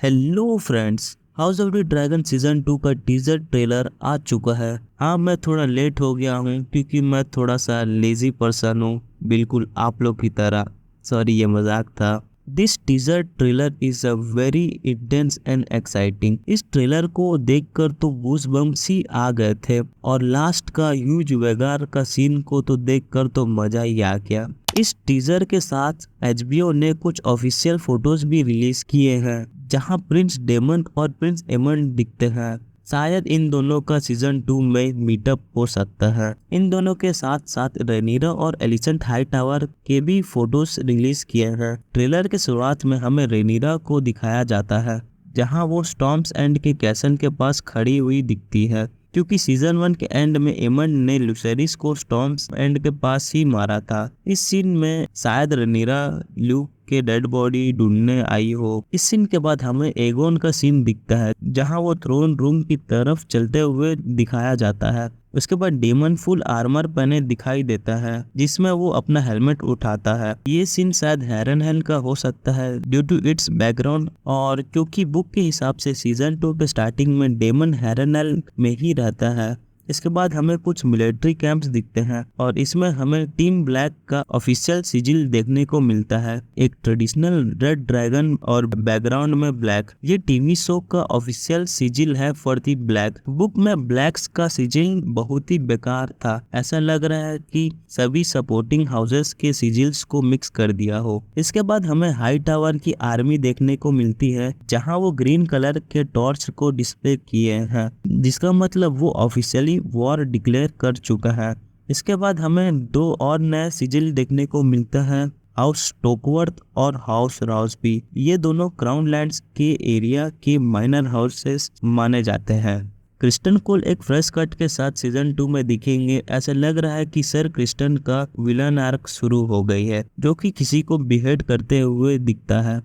Hello friends, house of the dragon season 2 का teaser trailer आ चुका है। हाँ, मैं थोड़ा लेट हो गया हूँ क्योंकि मैं थोड़ा सा लेजी पर्सन हूँ, बिल्कुल आप लोग की तरह। सॉरी, ये मजाक था। This teaser trailer is a very intense and exciting. इस ट्रेलर को देखकर तो गूज़बम्प्स ही आ गए थे और लास्ट का ह्यूज वेगार का सीन को तो देखकर तो मजा ही आ गया। इस टीजर के साथ HBO ने कुछ ऑफिशियल फोटोज भी रिलीज किए हैं जहां प्रिंस डेमन और प्रिंस एमन दिखते हैं। शायद इन दोनों का सीजन 2 में मीटअप हो सकता है। इन दोनों के साथ साथ रेनीरा और एलिसेंट हाईटावर के भी फोटोज रिलीज किए हैं। ट्रेलर के शुरुआत में हमें रेनीरा को दिखाया जाता है जहां वो स्टॉर्म्स एंड के कैसल के पास खड़ी हुई दिखती है, क्योंकि सीजन 1 के एंड में एमन ने लुसेरिस को स्टॉर्म्स एंड के पास ही मारा था। इस सीन में शायद रेनीरा ल्यूक के डेड बॉडी ढूंढने आई हो। इस सीन के बाद हमें एगोन का सीन दिखता है जहां वो थ्रोन रूम की तरफ चलते हुए दिखाया जाता है। उसके बाद डेमन फुल आर्मर पहने दिखाई देता है जिसमें वो अपना हेलमेट उठाता है। ये सीन शायद हैरनहेल का हो सकता है ड्यू टू इट्स बैकग्राउंड, और क्योंकि बुक के हिसाब से सीजन 2 के स्टार्टिंग में डेमन हैरनहेल में ही रहता है। इसके बाद हमें कुछ मिलिट्री कैंप्स दिखते हैं और इसमें हमें टीम ब्लैक का ऑफिशियल सिजिल देखने को मिलता है, एक ट्रेडिशनल रेड ड्रैगन और बैकग्राउंड में ब्लैक। ये टीवी शो का ऑफिशियल सिजिल है फॉर दी ब्लैक। बुक में ब्लैक्स का सिजिल बहुत ही बेकार था, ऐसा लग रहा है कि सभी सपोर्टिंग हाउसेस के सिजिल्स को मिक्स कर दिया हो। इसके बाद हमें हाई टावर की आर्मी देखने को मिलती है जहाँ वो ग्रीन कलर के टॉर्च को डिस्प्ले किए हैं, जिसका मतलब वो ऑफिशियली वॉर डिक्लेयर कर चुका है। इसके बाद हमें दो और नए सिजिल देखने को मिलता है, हाउस स्टोकवर्थ और हाउस राउसबी। ये दोनों क्राउन लैंड्स के एरिया के माइनर हाउसेस माने जाते हैं। क्रिस्टन कोल एक फ्रेश कट के साथ सीजन 2 में दिखेंगे। ऐसा लग रहा है कि सर क्रिस्टन का विलन आर्क शुरू हो गई है, जो कि किसी को बिहेड करते हुए दिखता है।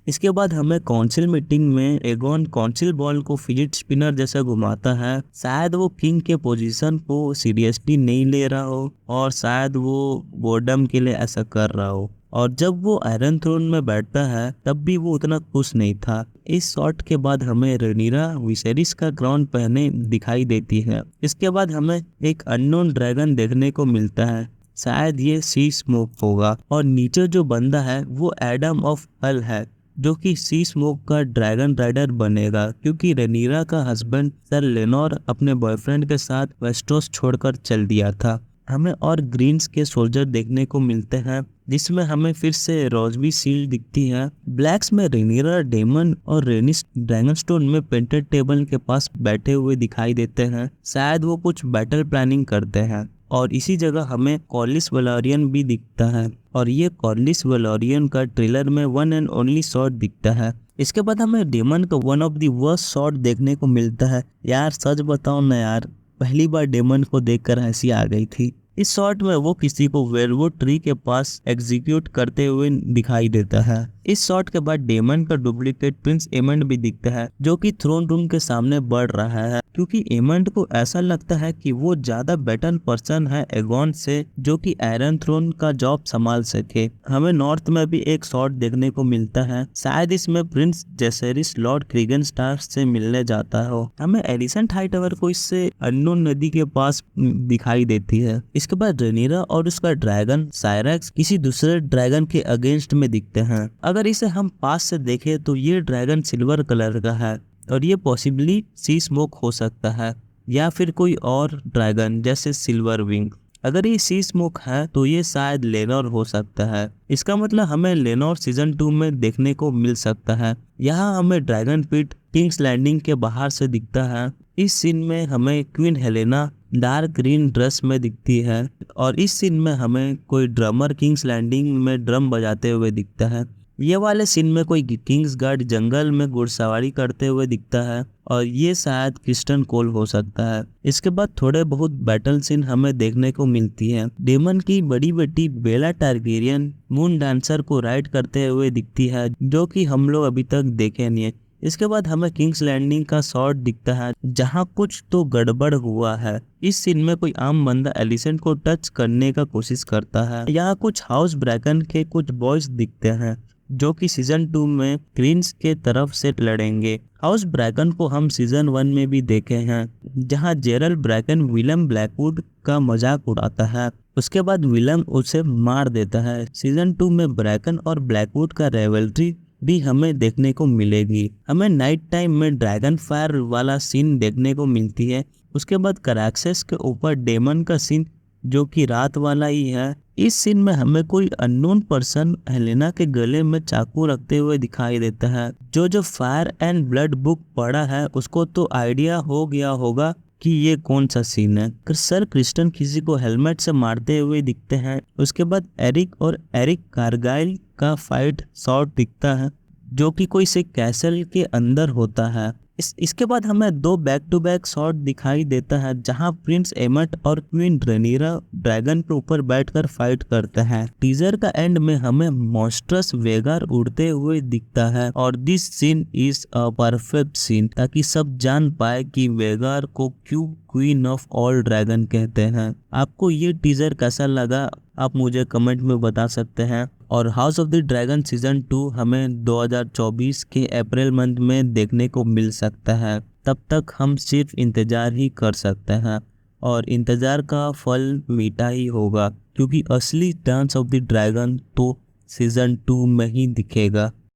इसके बाद हमें काउंसिल मीटिंग में एगोन काउंसिल बॉल को फिजिट स्पिनर जैसा घुमाता है। शायद वो किंग के पोजीशन को सीरियसली नहीं ले रहा हो और शायद वो बोर्डम के लिए ऐसा कर रहा हो, और जब वो आयरन थ्रोन में बैठता है तब भी वो उतना खुश नहीं था। इस शॉट के बाद हमें रेनीरा विसेरिस का क्राउन पहने दिखाई देती है। इसके बाद हमें एक अननोन ड्रैगन देखने को मिलता है, शायद ये सी स्मोक होगा, और नीचे जो बंदा है वो एडम ऑफ हल है जो कि सी स्मोक का ड्रैगन राइडर बनेगा, क्योंकि रेनीरा का हस्बैंड सर लेनोर अपने बॉयफ्रेंड के साथ वेस्टोस छोड़कर चल दिया था। हमें और ग्रीन्स के सोल्जर देखने को मिलते हैं जिसमें हमें फिर से रोजबी सील दिखती है। ब्लैक्स में रेनीरा डेमन और रेनिस ड्रैगनस्टोन में पेंटेड टेबल के पास बैठे हुए दिखाई देते हैं, शायद वो कुछ बैटल प्लानिंग करते हैं। और इसी जगह हमें कॉर्लिस वैलोरियन भी दिखता है, और ये कॉर्लिस वैलोरियन का ट्रेलर में वन एंड ओनली शॉट दिखता है। इसके बाद हमें डेमन का one of the worst shot देखने को मिलता है। यार सच बताओ ना यार, पहली बार डेमन को देखकर हंसी आ गई थी। इस शॉट में वो किसी को वेयरवुड ट्री के पास एग्जीक्यूट करते हुए दिखाई देता है। इस शॉट के बाद डेमन का डुप्लीकेट प्रिंस एमंड भी दिखता है जो कि थ्रोन रूम के सामने बढ़ रहा है, क्योंकि एमंड को ऐसा लगता है कि वो ज्यादा बेटर पर्सन है एगोन से, जो कि आयरन थ्रोन का जॉब संभाल सके। हमें नॉर्थ में भी एक शॉट देखने को मिलता है, शायद इसमें प्रिंस जेसेरिस लॉर्ड क्रीगन स्टार से मिलने जाता हो। हमें एलिसेंट हाईटावर को इससे अननोन नदी के पास दिखाई देती है। इसके बाद रेनीरा और उसका ड्रैगन साइरेक्स किसी दूसरे ड्रैगन के अगेंस्ट में दिखते हैं। अगर इसे हम पास से देखें तो ये ड्रैगन सिल्वर कलर का है और ये पॉसिबली सी स्मोक हो सकता है या फिर कोई और ड्रैगन जैसे सिल्वर विंग। अगर ये सी स्मोक है तो ये शायद लेनोर हो सकता है। इसका मतलब हमें लेनोर सीजन 2 में देखने को मिल सकता है। यहाँ हमें ड्रैगन पिट किंग्स लैंडिंग के बाहर से दिखता है। इस सीन में हमें queen Helena dark green dress में दिखती है, और इस सीन में हमें कोई ड्रमर किंग्स लैंडिंग में ड्रम बजाते हुए दिखता है। ये वाले सीन में कोई किंग्स गार्ड जंगल में घुड़सवारी करते हुए दिखता है, और ये शायद क्रिस्टन कोल हो सकता है। इसके बाद थोड़े बहुत बैटल सीन हमें देखने को मिलती है। डेमन की बड़ी बेटी बेला टारगेरियन मून डांसर को राइड करते हुए दिखती है, जो कि हम लोग अभी तक देखे नहीं है। इसके बाद हमें किंग्स लैंडिंग का शॉट दिखता है जहां कुछ तो गड़बड़ हुआ है। इस सीन में कोई आम बंदा एलिसेंट को टच करने का कोशिश करता है। यहाँ कुछ हाउस ब्रैकन के कुछ बॉयज दिखते हैं जो कि सीजन 2 में प्रिंस के तरफ से लड़ेंगे। हाउस ब्रैकन को हम सीजन 1 में भी देखे हैं, जहां जेरल ब्रैकन विलियम ब्लैकवुड का मजाक उड़ाता है। उसके बाद विलियम उसे मार देता है। सीजन 2 में ब्रैकन और ब्लैकवुड का रेवल्ट्री भी हमें देखने को मिलेगी। हमें नाइट टाइम में ड्रैगन फायर वाला सीन देखने को मिलती है। उसके बाद कराक्सेस के ऊपर डेमन का सीन, जो कि रात वाला ही है। इस सीन में हमें कोई अननोन पर्सन हेलेना के गले में चाकू रखते हुए दिखाई देता है। जो फायर एंड ब्लड बुक पढ़ा है उसको तो आइडिया हो गया होगा कि ये कौन सा सीन है। सर क्रिस्टन किसी को हेलमेट से मारते हुए दिखते हैं। उसके बाद एरिक और एरिक कारगाइल का फाइट शॉट दिखता है, जो कि कोई से कैसल के अंदर होता है। इसके बाद हमें 2 बैक टू बैक शॉट दिखाई देता है, जहां प्रिंस एमट और क्वीन रेनिरा ड्रैगन के ऊपर बैठकर फाइट करते हैं। टीजर का एंड में हमें मॉन्स्ट्रस वेगार उड़ते हुए दिखता है और this scene is a perfect scene, ताकि सब जान पाए कि वेगार को क्यों क्वीन ऑफ ऑल ड्रैगन कहते हैं। आपको ये टीजर कैसा लगा, आप मुझे कमेंट में बता सकते हैं। और house of the dragon season 2 हमें 2024 के अप्रैल मंथ में देखने को मिल सकता है। तब तक हम सिर्फ इंतज़ार ही कर सकते हैं और इंतज़ार का फल मीठा ही होगा, क्योंकि असली डांस ऑफ द ड्रैगन तो सीजन 2 में ही दिखेगा।